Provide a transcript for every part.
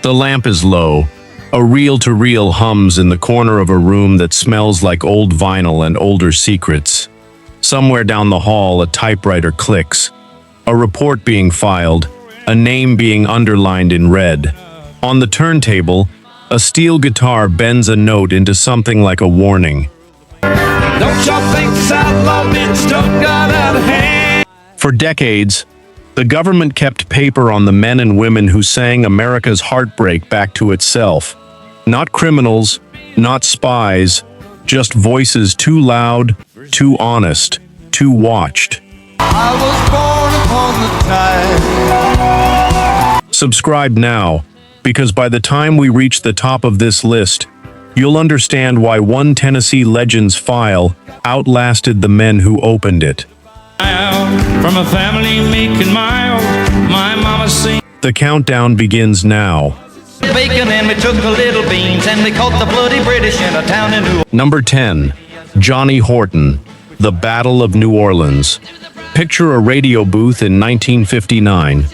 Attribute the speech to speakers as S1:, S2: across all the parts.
S1: The lamp is low. A reel-to-reel hums in the corner of a room that smells like old vinyl and older secrets. Somewhere down the hall, a typewriter clicks. A report being filed, a name being underlined in red. On the turntable, a steel guitar bends a note into something like a warning.
S2: Don't y'all think this outlaw been stuck out of hand?
S1: For decades, the government kept paper on the men and women who sang America's heartbreak back to itself. Not criminals, not spies, just voices too loud, too honest, too watched.
S2: I was born upon the tide.
S1: Subscribe now, because by the time we reach the top of this list, you'll understand why one Tennessee legend's file outlasted the men who opened it.
S2: From a family meek and mild, my mama sing.
S1: The countdown begins now.
S2: Bacon and we took the little beans and we caught the bloody British in a town in New.
S1: Number 10. Johnny Horton, The Battle of New Orleans. Picture a radio booth in 1959.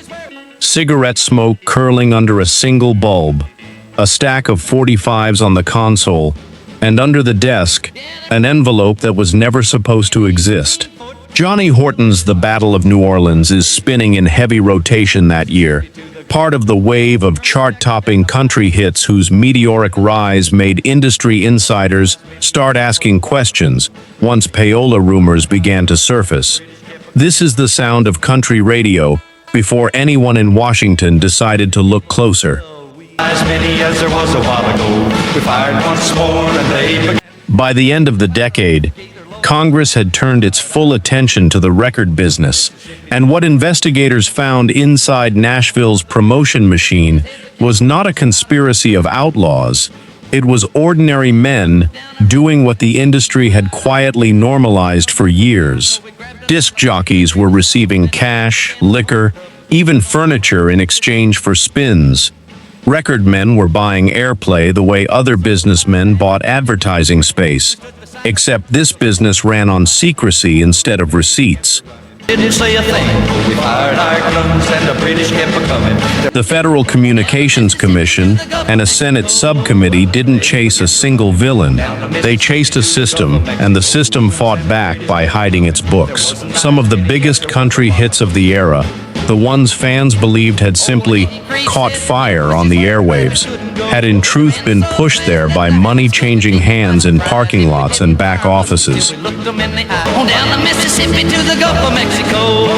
S1: Cigarette smoke curling under a single bulb. A stack of 45s on the console. And under the desk, an envelope that was never supposed to exist. Johnny Horton's The Battle of New Orleans is spinning in heavy rotation that year, part of the wave of chart-topping country hits whose meteoric rise made industry insiders start asking questions once Payola rumors began to surface. This is the sound of country radio before anyone in Washington decided to look closer.
S2: As many as there was a while ago, we fired once more and they began.
S1: By the end of the decade, Congress had turned its full attention to the record business, and what investigators found inside Nashville's promotion machine was not a conspiracy of outlaws. It was ordinary men doing what the industry had quietly normalized for years. Disc jockeys were receiving cash, liquor, even furniture in exchange for spins. Record men were buying airplay the way other businessmen bought advertising space. Except this business ran on secrecy instead of receipts.
S2: Didn't say a thing. We fired our guns and the British kept coming.
S1: The Federal Communications Commission and a Senate subcommittee didn't chase a single villain. They chased a system, and the system fought back by hiding its books. Some of the biggest country hits of the era, the ones fans believed had simply caught fire on the airwaves, had in truth been pushed there by money-changing hands in parking lots and back offices.
S2: Down the Mississippi to the Gulf of Mexico.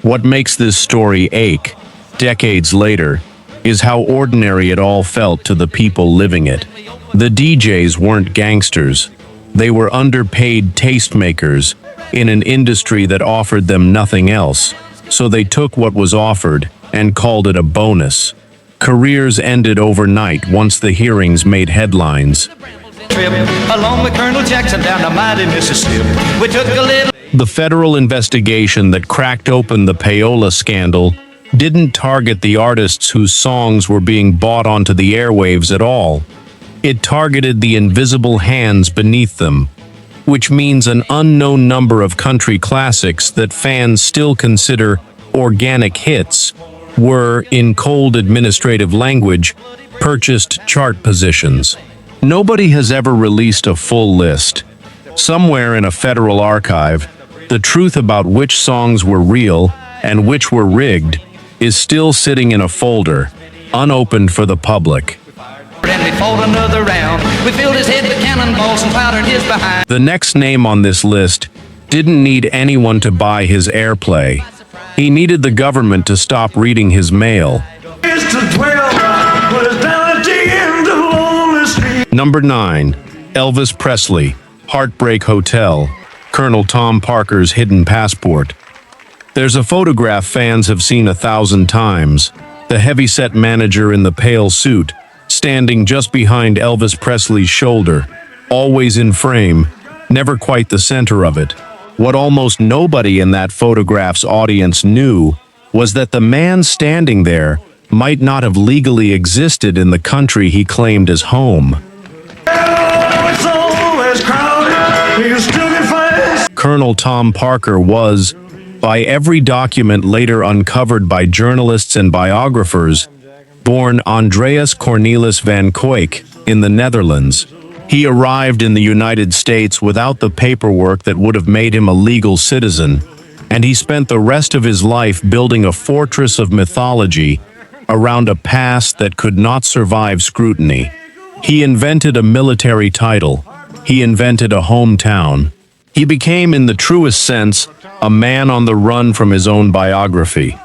S1: What makes this story ache, decades later, is how ordinary it all felt to the people living it. The DJs weren't gangsters. They were underpaid tastemakers in an industry that offered them nothing else, so they took what was offered and called it a bonus. Careers ended overnight once the hearings made headlines.
S2: Trip along with Colonel Jackson down the mighty Mississippi. We took a little.
S1: The federal investigation that cracked open the Payola scandal didn't target the artists whose songs were being bought onto the airwaves at all. It targeted the invisible hands beneath them, which means an unknown number of country classics that fans still consider organic hits were, in cold administrative language, purchased chart positions. Nobody has ever released a full list. Somewhere in a federal archive, the truth about which songs were real and which were rigged is still sitting in a folder, unopened for the public.
S2: And we fought another round. We filled his head with cannonballs and powdered his behind.
S1: The next name on this list didn't need anyone to buy his airplay. He needed the government to stop reading his mail. Number 9. Elvis Presley, Heartbreak Hotel, Colonel Tom Parker's hidden passport. There's a photograph fans have seen 1,000 times. The heavyset manager in the pale suit, standing just behind Elvis Presley's shoulder, always in frame, never quite the center of it. What almost nobody in that photograph's audience knew was that the man standing there might not have legally existed in the country he claimed as home. Colonel Tom Parker was, by every document later uncovered by journalists and biographers, born Andreas Cornelis van Koyk in the Netherlands. He arrived in the United States without the paperwork that would have made him a legal citizen, and he spent the rest of his life building a fortress of mythology around a past that could not survive scrutiny. He invented a military title. He invented a hometown. He became, in the truest sense, a man on the run from his own biography.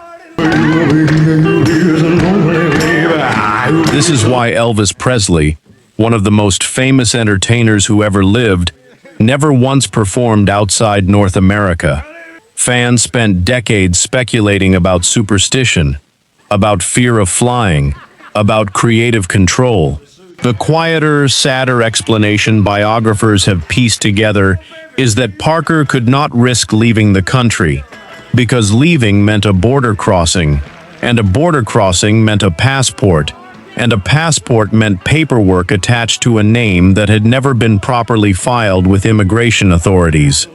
S1: This is why Elvis Presley, one of the most famous entertainers who ever lived, never once performed outside North America. Fans spent decades speculating about superstition, about fear of flying, about creative control. The quieter, sadder explanation biographers have pieced together is that Parker could not risk leaving the country, because leaving meant a border crossing, and a border crossing meant a passport, and a passport meant paperwork attached to a name that had never been properly filed with immigration authorities.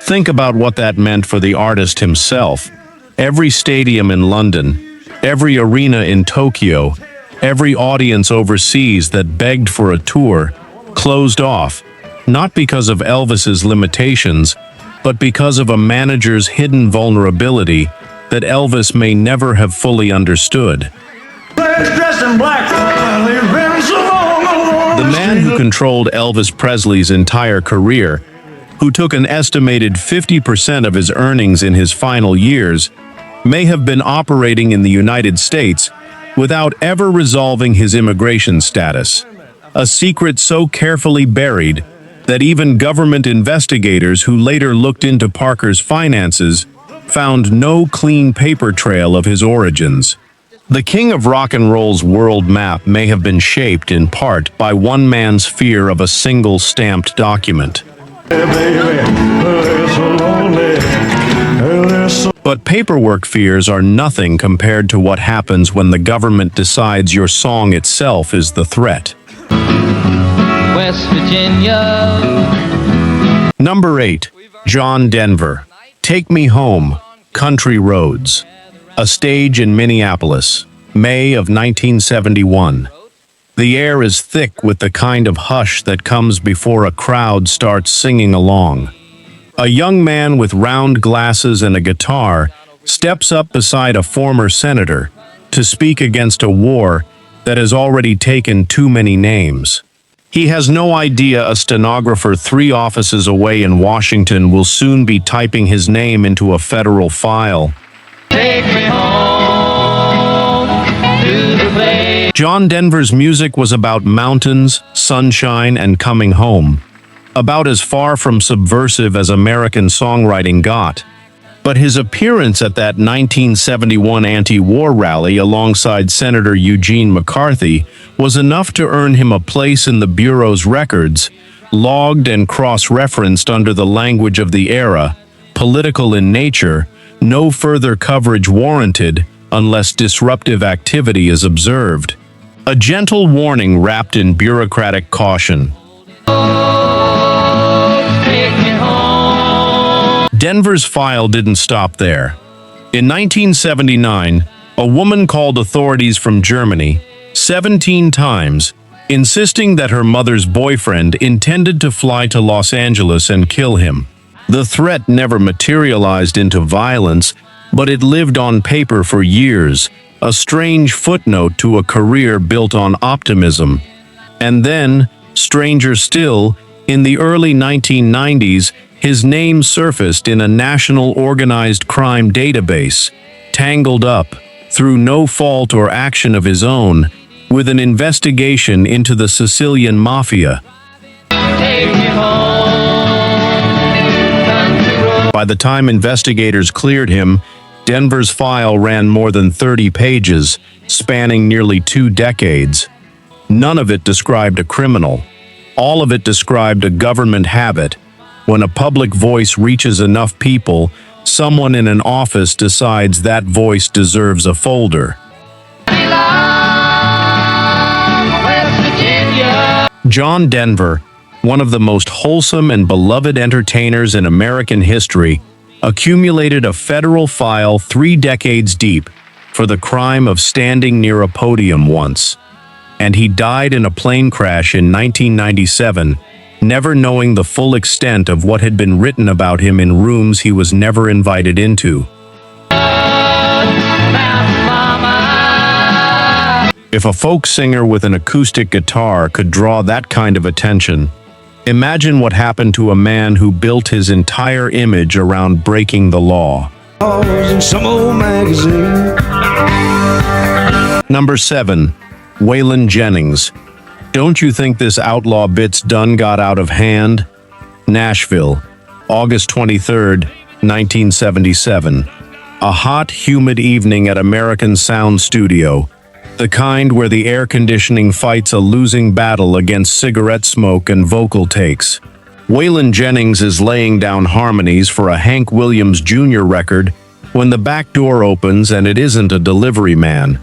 S1: Think about what that meant for the artist himself. Every stadium in London, every arena in Tokyo, every audience overseas that begged for a tour, closed off, not because of Elvis's limitations, but because of a manager's hidden vulnerability that Elvis may never have fully understood. The man who controlled Elvis Presley's entire career, who took an estimated 50% of his earnings in his final years, may have been operating in the United States without ever resolving his immigration status, a secret so carefully buried that even government investigators who later looked into Parker's finances found no clean paper trail of his origins. The king of rock and roll's world map may have been shaped in part by one man's fear of a single stamped document. But paperwork fears are nothing compared to what happens when the government decides your song itself is the threat.
S2: West Virginia.
S1: Number 8. John Denver. Take Me Home, Country Roads. A stage in Minneapolis, May of 1971. The air is thick with the kind of hush that comes before a crowd starts singing along. A young man with round glasses and a guitar steps up beside a former senator to speak against a war that has already taken too many names. He has no idea a stenographer 3 offices away in Washington will soon be typing his name into a federal file.
S2: Take me home to the place.
S1: John Denver's music was about mountains, sunshine, and coming home. About as far from subversive as American songwriting got. But his appearance at that 1971 anti-war rally alongside Senator Eugene McCarthy was enough to earn him a place in the Bureau's records, logged and cross-referenced under the language of the era, political in nature, no further coverage warranted unless disruptive activity is observed. A gentle warning wrapped in bureaucratic caution. Denver's file didn't stop there. In 1979, a woman called authorities from Germany 17 times, insisting that her mother's boyfriend intended to fly to Los Angeles and kill him. The threat never materialized into violence, but it lived on paper for years, a strange footnote to a career built on optimism. And then, stranger still, in the early 1990s, his name surfaced in a national organized crime database, tangled up, through no fault or action of his own, with an investigation into the Sicilian mafia. By the time investigators cleared him, Denver's file ran more than 30 pages, spanning nearly 2 decades. None of it described a criminal. All of it described a government habit. When a public voice reaches enough people, someone in an office decides that voice deserves a folder. John Denver, one of the most wholesome and beloved entertainers in American history, accumulated a federal file 3 decades deep for the crime of standing near a podium once. And he died in a plane crash in 1997, never knowing the full extent of what had been written about him in rooms he was never invited into. If a folk singer with an acoustic guitar could draw that kind of attention, imagine what happened to a man who built his entire image around breaking the law. Number 7. Waylon Jennings. Don't you think this outlaw bit's done got out of hand? Nashville, August 23, 1977. A hot, humid evening at American Sound Studio, the kind where the air conditioning fights a losing battle against cigarette smoke and vocal takes. Waylon Jennings is laying down harmonies for a Hank Williams Jr. record when the back door opens and it isn't a delivery man.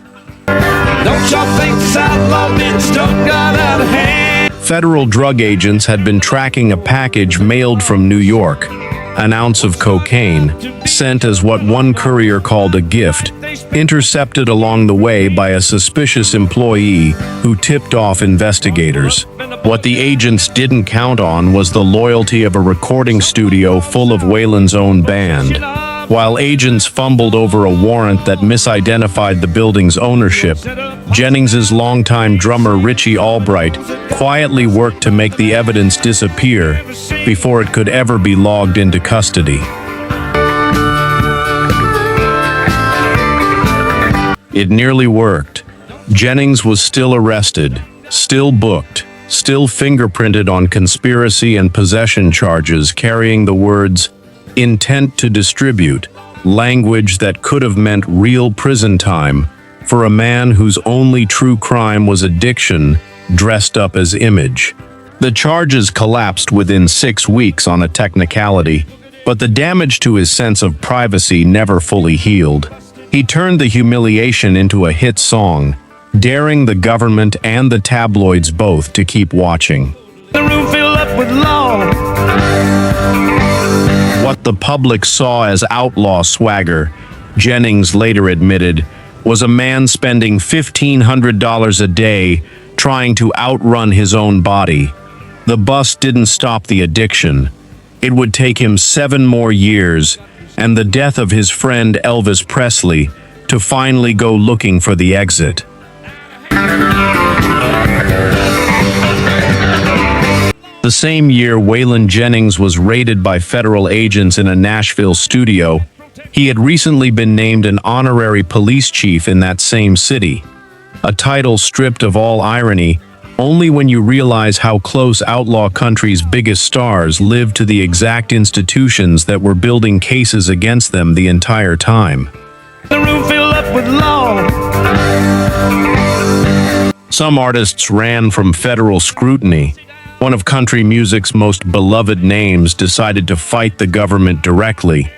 S2: Don't y'all think this outlaw bitch done got out of hand?
S1: Federal drug agents had been tracking a package mailed from New York, an ounce of cocaine, sent as what one courier called a gift, intercepted along the way by a suspicious employee who tipped off investigators. What the agents didn't count on was the loyalty of a recording studio full of Waylon's own band. While agents fumbled over a warrant that misidentified the building's ownership, Jennings's longtime drummer Richie Albright quietly worked to make the evidence disappear before it could ever be logged into custody. It nearly worked. Jennings was still arrested, still booked, still fingerprinted on conspiracy and possession charges carrying the words "intent to distribute," language that could have meant real prison time for a man whose only true crime was addiction dressed up as image. The charges collapsed within 6 weeks on a technicality, but the damage to his sense of privacy never fully healed. He turned the humiliation into a hit song, daring the government and the tabloids both to keep watching.
S2: The room filled up with law.
S1: What the public saw as outlaw swagger, Jennings later admitted, was a man spending $1,500 a day trying to outrun his own body. The bust didn't stop the addiction. It would take him 7 more years and the death of his friend Elvis Presley to finally go looking for the exit. The same year Waylon Jennings was raided by federal agents in a Nashville studio, he had recently been named an honorary police chief in that same city. A title stripped of all irony only when you realize how close outlaw country's biggest stars lived to the exact institutions that were building cases against them the entire time.
S2: The room filled up with law.
S1: Some artists ran from federal scrutiny. One of country music's most beloved names decided to fight the government directly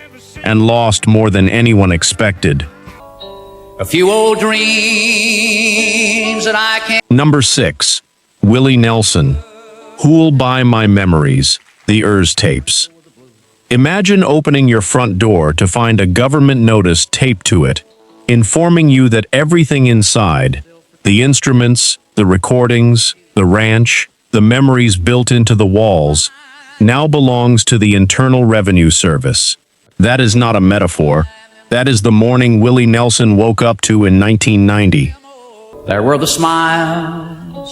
S1: and lost more than anyone expected.
S2: A few old dreams that I can't.
S1: Number 6. Willie Nelson. Who'll Buy My Memories? The Urs Tapes. Imagine opening your front door to find a government notice taped to it, informing you that everything inside, the instruments, the recordings, the ranch, the memories built into the walls, now belongs to the Internal Revenue Service. That is not a metaphor. That is the morning Willie Nelson woke up to in 1990.
S2: There were the smiles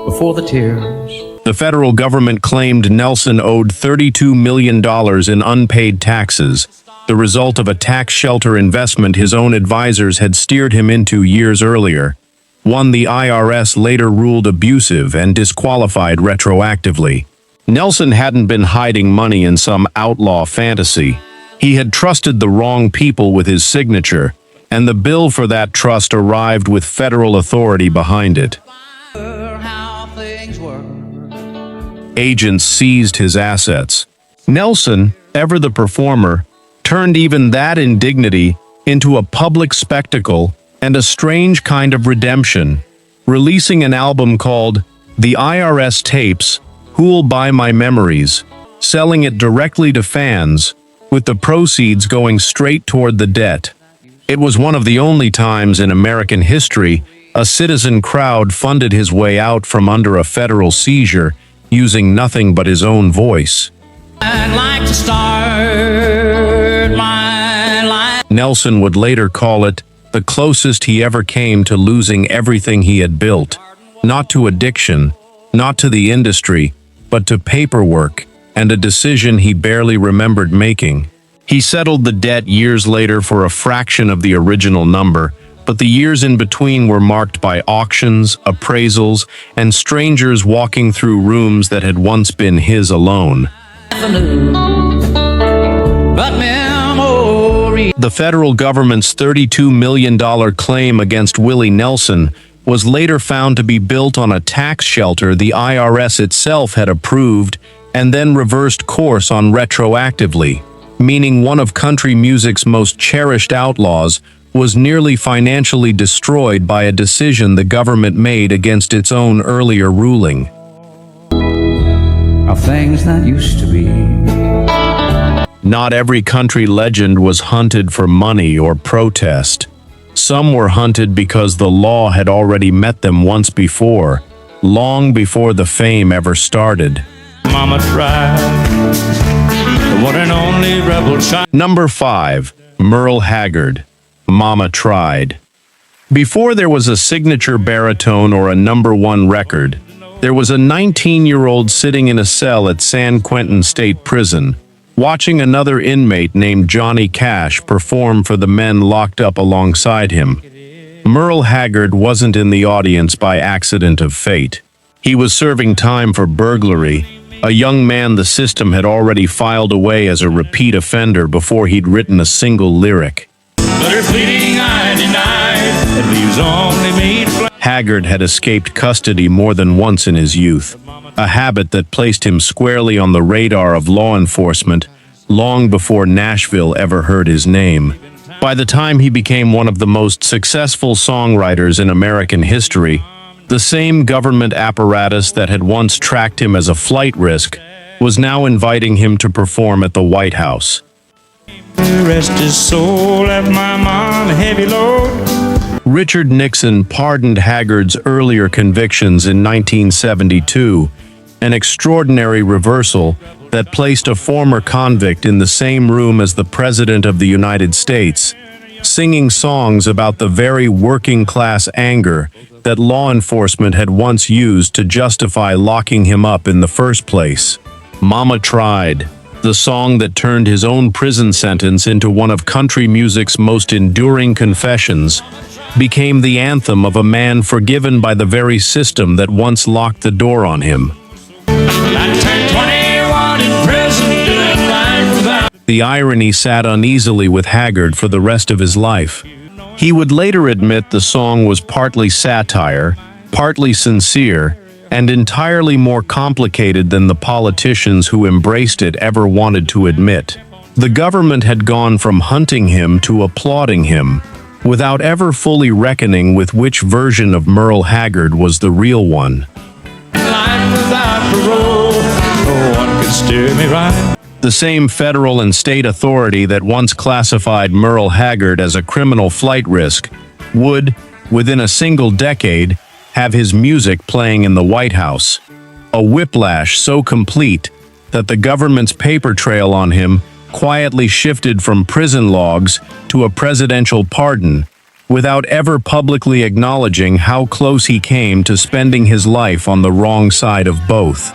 S2: before the tears.
S1: The federal government claimed Nelson owed $32 million in unpaid taxes, the result of a tax shelter investment his own advisors had steered him into years earlier, one the IRS later ruled abusive and disqualified retroactively. Nelson hadn't been hiding money in some outlaw fantasy. He had trusted the wrong people with his signature, and the bill for that trust arrived with federal authority behind it. Agents seized his assets. Nelson, ever the performer, turned even that indignity into a public spectacle and a strange kind of redemption, releasing an album called The IRS Tapes, Who'll Buy My Memories, selling it directly to fans, with the proceeds going straight toward the debt. It was one of the only times in American history a citizen crowd funded his way out from under a federal seizure using nothing but his own voice.
S2: I'd like to start my life.
S1: Nelson would later call it the closest he ever came to losing everything he had built, not to addiction, not to the industry, but to paperwork and a decision he barely remembered making. He settled the debt years later for a fraction of the original number, but the years in between were marked by auctions, appraisals, and strangers walking through rooms that had once been his alone. The federal government's $32 million claim against Willie Nelson was later found to be built on a tax shelter the IRS itself had approved and then reversed course on retroactively, meaning one of country music's most cherished outlaws was nearly financially destroyed by a decision the government made against its own earlier ruling.
S3: Of things that used to be.
S1: Not every country legend was hunted for money or protest. Some were hunted because the law had already met them once before, long before the fame ever started.
S2: Mama tried, the one and only rebel child.
S1: Number 5. Merle Haggard, Mama Tried. Before there was a signature baritone or a #1 record, there was a 19-year-old sitting in a cell at San Quentin State Prison, watching another inmate named Johnny Cash perform for the men locked up alongside him. Merle Haggard wasn't in the audience by accident of fate. He was serving time for burglary, a young man the system had already filed away as a repeat offender before he'd written a single lyric.
S2: But her pleading I denied, it leaves only me.
S1: Haggard had escaped custody more than once in his youth, a habit that placed him squarely on the radar of law enforcement long before Nashville ever heard his name. By the time he became one of the most successful songwriters in American history, the same government apparatus that had once tracked him as a flight risk was now inviting him to perform at the White House.
S2: Rest his soul, left my mom a heavy load.
S1: Richard Nixon pardoned Haggard's earlier convictions in 1972, an extraordinary reversal that placed a former convict in the same room as the President of the United States, singing songs about the very working-class anger that law enforcement had once used to justify locking him up in the first place. Mama Tried, the song that turned his own prison sentence into one of country music's most enduring confessions, became the anthem of a man forgiven by the very system that once locked the door on him.
S2: I turned 21 in prison, doing life without.
S1: The irony sat uneasily with Haggard for the rest of his life. He would later admit the song was partly satire, partly sincere, and entirely more complicated than the politicians who embraced it ever wanted to admit. The government had gone from hunting him to applauding him, without ever fully reckoning with which version of Merle Haggard was the real one.
S2: Life without parole, no one could steer me right.
S1: The same federal and state authority that once classified Merle Haggard as a criminal flight risk would, within a single decade, have his music playing in the White House. A whiplash so complete that the government's paper trail on him quietly shifted from prison logs to a presidential pardon, without ever publicly acknowledging how close he came to spending his life on the wrong side of both.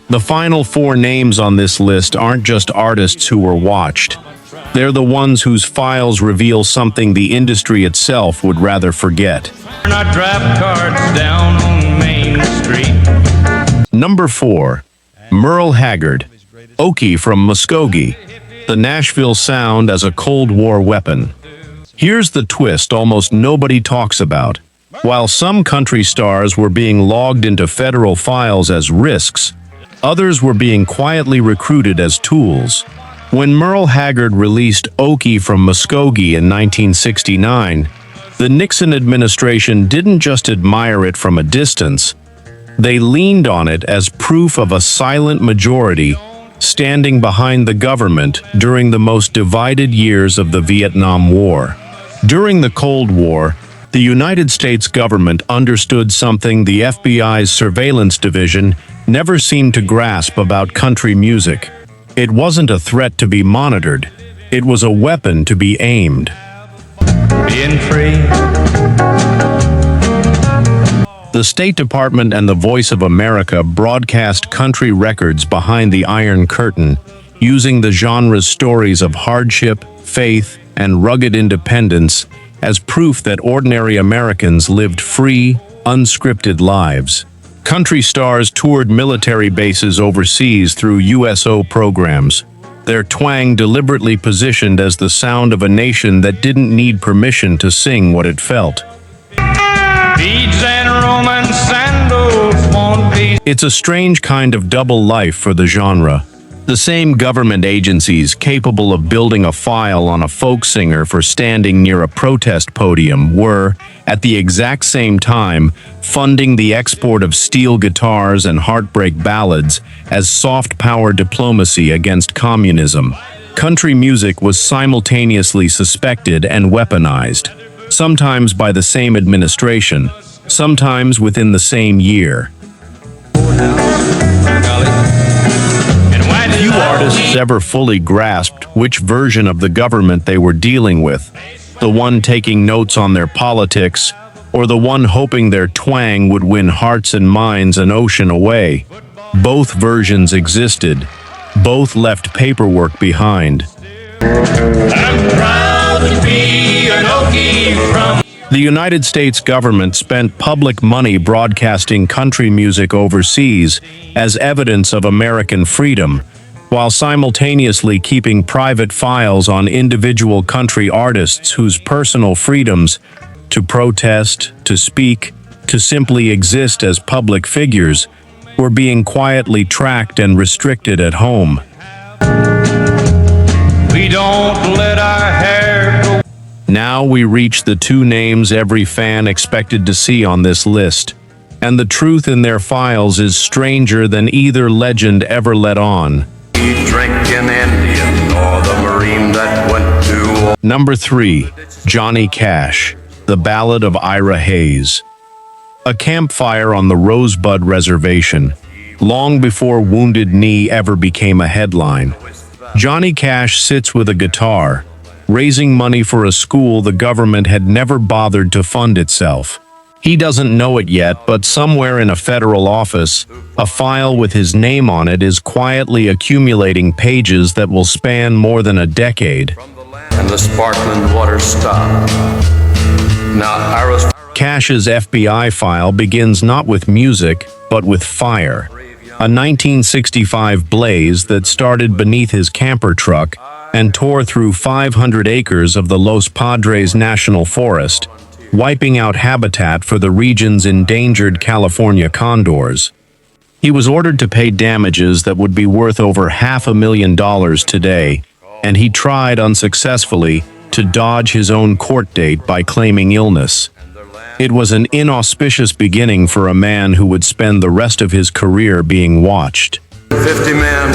S1: The final 4 names on this list aren't just artists who were watched. They're the ones whose files reveal something the industry itself would rather forget.
S2: Not draft cards down on Main Street.
S1: Number 4. Merle Haggard, Okie from Muskogee, the Nashville sound as a Cold War weapon. Here's the twist almost nobody talks about. While some country stars were being logged into federal files as risks, others were being quietly recruited as tools. When Merle Haggard released Okie from Muskogee in 1969, the Nixon administration didn't just admire it from a distance, They leaned on it as proof of a silent majority standing behind the government during the most divided years of the Vietnam War. During the Cold War, the United States government understood something the FBI's surveillance division never seemed to grasp about country music. It wasn't a threat to be monitored. It was a weapon to be aimed.
S2: Being free.
S1: The State Department and the Voice of America broadcast country records behind the Iron Curtain, using the genre's stories of hardship, faith, and rugged independence as proof that ordinary Americans lived free, unscripted lives. Country stars toured military bases overseas through USO programs, their twang deliberately positioned as the sound of a nation that didn't need permission to sing what it felt.
S2: Beads and Roman sandals won't be.
S1: It's a strange kind of double life for the genre. The same government agencies capable of building a file on a folk singer for standing near a protest podium were, at the exact same time, funding the export of steel guitars and heartbreak ballads as soft power diplomacy against communism. Country music was simultaneously suspected and weaponized, sometimes by the same administration, sometimes within the same year. Few artists ever fully grasped which version of the government they were dealing with, the one taking notes on their politics, or the one hoping their twang would win hearts and minds an ocean away. Both versions existed. Both left paperwork behind.
S2: I'm proud to be an Okie from.
S1: The United States government spent public money broadcasting country music overseas as evidence of American freedom, while simultaneously keeping private files on individual country artists whose personal freedoms to protest, to speak, to simply exist as public figures were being quietly tracked and restricted at home.
S2: We don't let our hair go.
S1: Now we reach the two names every fan expected to see on this list, and the truth in their files is stranger than either legend ever let on.
S4: Drinking Indian or the Marine that went to war.
S1: Number 3. Johnny Cash, The Ballad of Ira Hayes. A campfire on the Rosebud Reservation, long before Wounded Knee ever became a headline. Johnny Cash sits with a guitar, raising money for a school the government had never bothered to fund itself. He doesn't know it yet, but somewhere in a federal office, a file with his name on it is quietly accumulating pages that will span more than a decade.
S4: And the sparkling water stopped. Now Ira's
S1: Cash's FBI file begins not with music, but with fire. A 1965 blaze that started beneath his camper truck and tore through 500 acres of the Los Padres National Forest, wiping out habitat for the region's endangered California condors. He was ordered to pay damages that would be worth over $500,000 today, and he tried unsuccessfully to dodge his own court date by claiming illness. It was an inauspicious beginning for a man who would spend the rest of his career being watched.
S4: 50 men,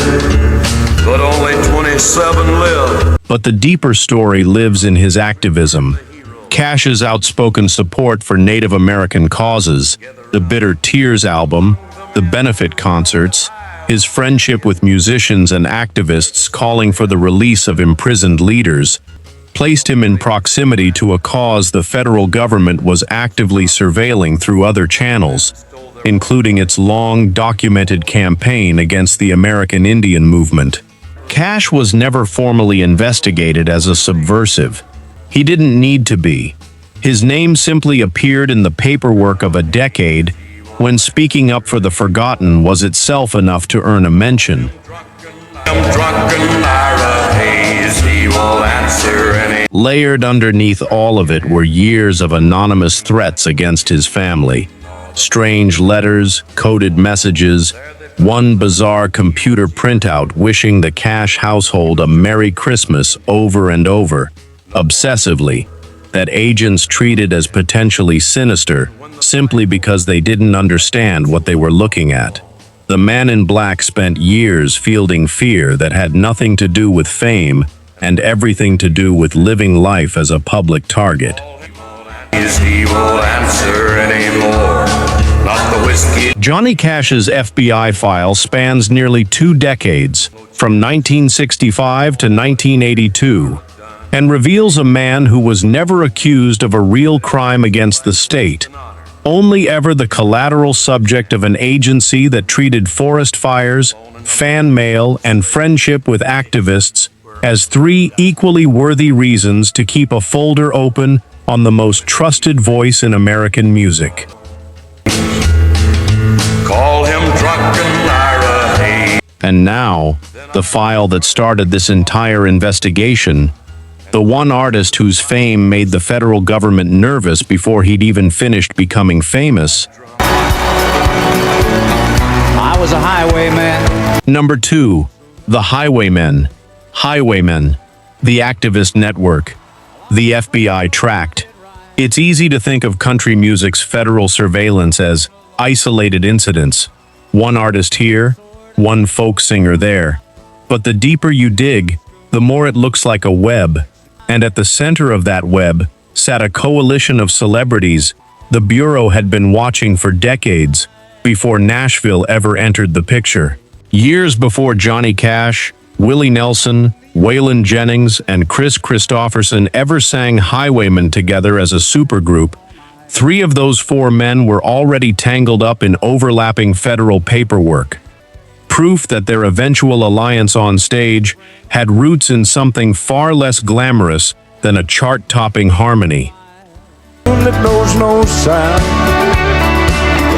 S4: but only 27 live.
S1: But the deeper story lives in his activism. Cash's outspoken support for Native American causes, the Bitter Tears album, the benefit concerts, his friendship with musicians and activists calling for the release of imprisoned leaders, placed him in proximity to a cause the federal government was actively surveilling through other channels, including its long documented campaign against the American Indian movement. Cash was never formally investigated as a subversive. He didn't need to be. His name simply appeared in the paperwork of a decade when speaking up for the forgotten was itself enough to earn a mention.
S4: I'm drunken Ira Hayes, he will answer any.
S1: Layered underneath all of it were years of anonymous threats against his family. Strange letters, coded messages, one bizarre computer printout wishing the Cash household a Merry Christmas over and over, obsessively. that agents treated as potentially sinister simply because they didn't understand what they were looking at. The man in black spent years fielding fear that had nothing to do with fame and everything to do with living life as a public target.
S4: He won't answer anymore. Not the whiskey.
S1: Johnny Cash's FBI file spans nearly 2 decades, from 1965 to 1982, and reveals a man who was never accused of a real crime against the state, only ever the collateral subject of an agency that treated forest fires, fan mail, and friendship with activists as 3 equally worthy reasons to keep a folder open on the most trusted voice in American music.
S4: Call him drunken Ira Hayes.
S1: And now, the file that started this entire investigation, the one artist whose fame made the federal government nervous before he'd even finished becoming famous.
S3: I was a highwayman.
S1: Number 2, the Highwaymen. Highwaymen, the activist network. The FBI tracked. It's easy to think of country music's federal surveillance as isolated incidents. One artist here, one folk singer there. But the deeper you dig, the more it looks like a web. And at the center of that web sat a coalition of celebrities the Bureau had been watching for decades before Nashville ever entered the picture. Years before Johnny Cash, Willie Nelson, Waylon Jennings, and Kris Kristofferson ever sang Highwaymen together as a supergroup, 3 of those 4 men were already tangled up in overlapping federal paperwork. Proof that their eventual alliance on stage had roots in something far less glamorous than a chart-topping harmony.
S5: That knows no sound,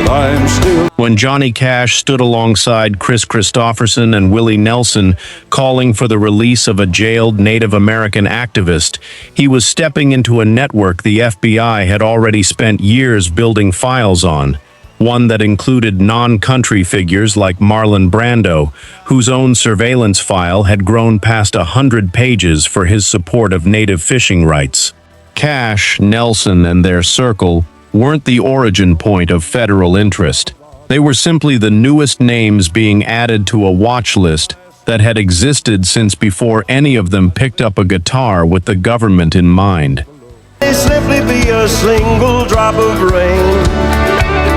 S5: but I'm still.
S1: When Johnny Cash stood alongside Kris Kristofferson and Willie Nelson calling for the release of a jailed Native American activist, he was stepping into a network the FBI had already spent years building files on. One that included non-country figures like Marlon Brando, whose own surveillance file had grown past 100 pages for his support of native fishing rights. Cash, Nelson, and their circle weren't the origin point of federal interest. They were simply the newest names being added to a watch list that had existed since before any of them picked up a guitar with the government in mind.
S5: May simply be a single drop of rain.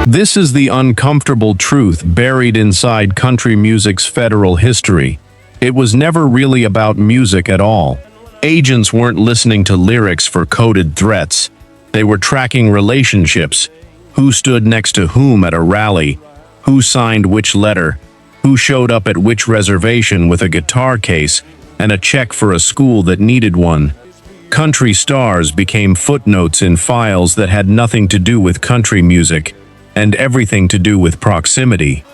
S1: This is the uncomfortable truth buried inside country music's federal history. It was never really about music at all. Agents weren't listening to lyrics for coded threats. They were tracking relationships. Who stood next to whom at a rally? Who signed which letter? Who showed up at which reservation with a guitar case and a check for a school that needed one? Country stars became footnotes in files that had nothing to do with country music and everything to do with proximity.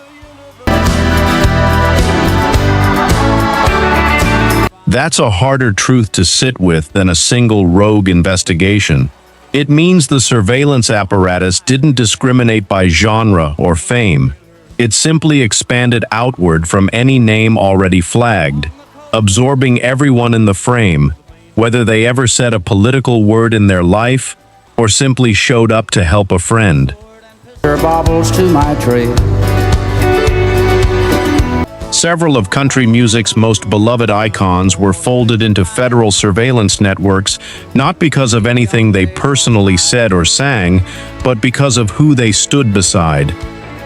S1: That's a harder truth to sit with than a single rogue investigation. It means the surveillance apparatus didn't discriminate by genre or fame. It simply expanded outward from any name already flagged, absorbing everyone in the frame, whether they ever said a political word in their life or simply showed up to help a friend.
S3: Baubles to my trade.
S1: Several of country music's most beloved icons were folded into federal surveillance networks not because of anything they personally said or sang, but because of who they stood beside.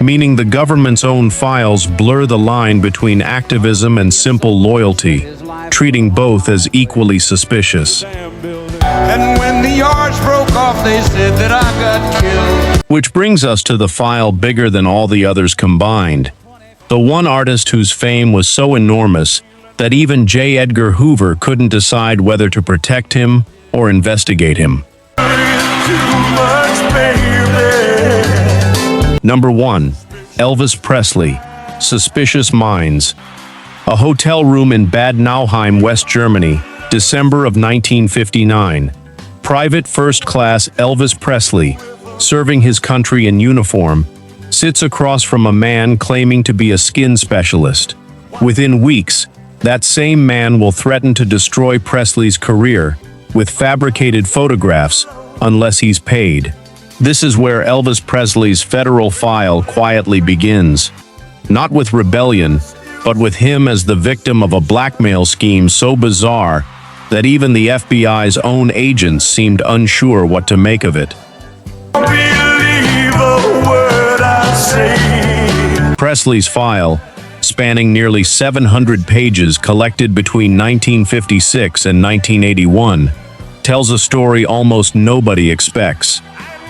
S1: Meaning the government's own files blur the line between activism and simple loyalty, treating both as equally suspicious.
S5: And when the yards broke off, they said that I got killed.
S1: Which brings us to the file bigger than all the others combined. The one artist whose fame was so enormous that even J. Edgar Hoover couldn't decide whether to protect him or investigate him. Number 1. Elvis Presley, Suspicious Minds. A hotel room in Bad Nauheim, West Germany, December of 1959. Private First Class Elvis Presley, serving his country in uniform, sits across from a man claiming to be a skin specialist. Within weeks, that same man will threaten to destroy Presley's career with fabricated photographs, unless he's paid. This is where Elvis Presley's federal file quietly begins. Not with rebellion, but with him as the victim of a blackmail scheme so bizarre that even the FBI's own agents seemed unsure what to make of it.
S4: Believe a word I say.
S1: Presley's file, spanning nearly 700 pages collected between 1956 and 1981, tells a story almost nobody expects.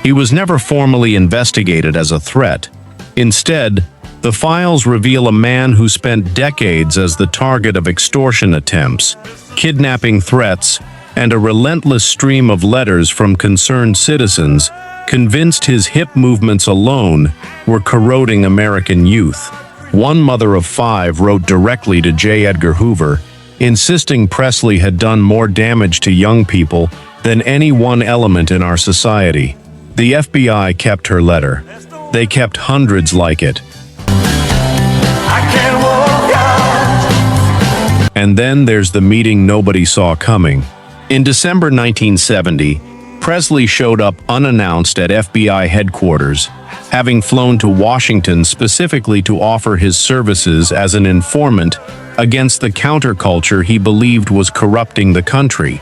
S1: He was never formally investigated as a threat. Instead, the files reveal a man who spent decades as the target of extortion attempts, kidnapping threats, and a relentless stream of letters from concerned citizens, convinced his hip movements alone were corroding American youth. One mother of 5 wrote directly to J. Edgar Hoover, insisting Presley had done more damage to young people than any one element in our society. The FBI kept her letter. They kept hundreds like it. And then there's the meeting nobody saw coming. In December 1970, Presley showed up unannounced at FBI headquarters, having flown to Washington specifically to offer his services as an informant against the counterculture he believed was corrupting the country.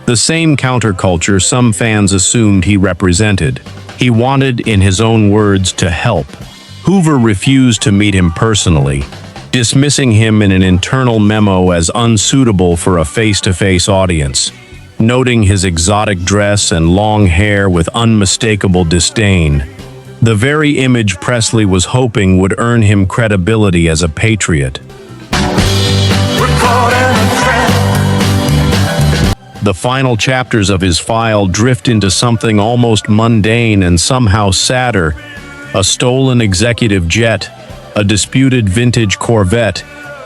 S1: The same counterculture some fans assumed he represented. He wanted, in his own words, to help. Hoover refused to meet him personally, dismissing him in an internal memo as unsuitable for a face-to-face audience, noting his exotic dress and long hair with unmistakable disdain. The very image Presley was hoping would earn him credibility as a patriot. The final chapters of his file drift into something almost mundane and somehow sadder: a stolen executive jet, a disputed vintage Corvette,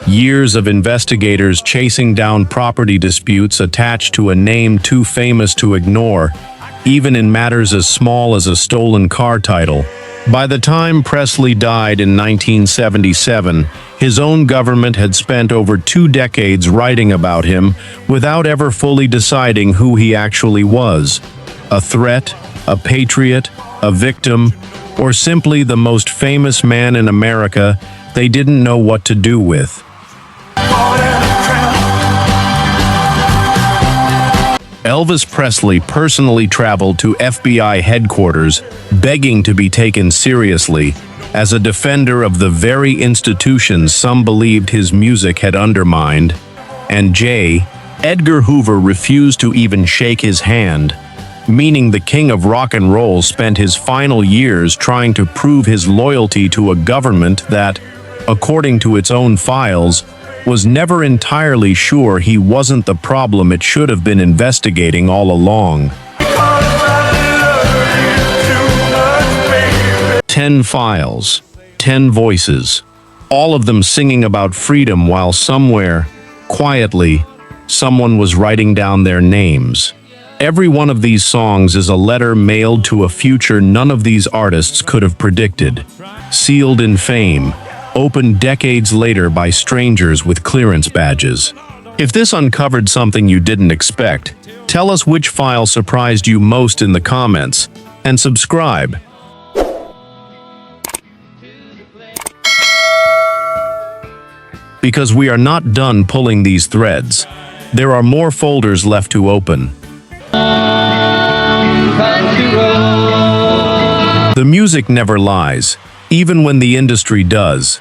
S1: years of investigators chasing down property disputes attached to a name too famous to ignore, even in matters as small as a stolen car title. By the time Presley died in 1977, his own government had spent over 2 decades writing about him without ever fully deciding who he actually was: a threat, a patriot, a victim, or simply the most famous man in America they didn't know what to do with. Elvis Presley personally traveled to FBI headquarters, begging to be taken seriously as a defender of the very institutions some believed his music had undermined, and J. Edgar Hoover refused to even shake his hand, meaning the king of rock and roll spent his final years trying to prove his loyalty to a government that, according to its own files, was never entirely sure he wasn't the problem it should have been investigating all along. 10 files, 10 voices, all of them singing about freedom while somewhere, quietly, someone was writing down their names. Every one of these songs is a letter mailed to a future none of these artists could have predicted, sealed in fame, opened decades later by strangers with clearance badges. If this uncovered something you didn't expect, tell us which file surprised you most in the comments, and subscribe. Because we are not done pulling these threads. There are more folders left to open. The music never lies, even when the industry does.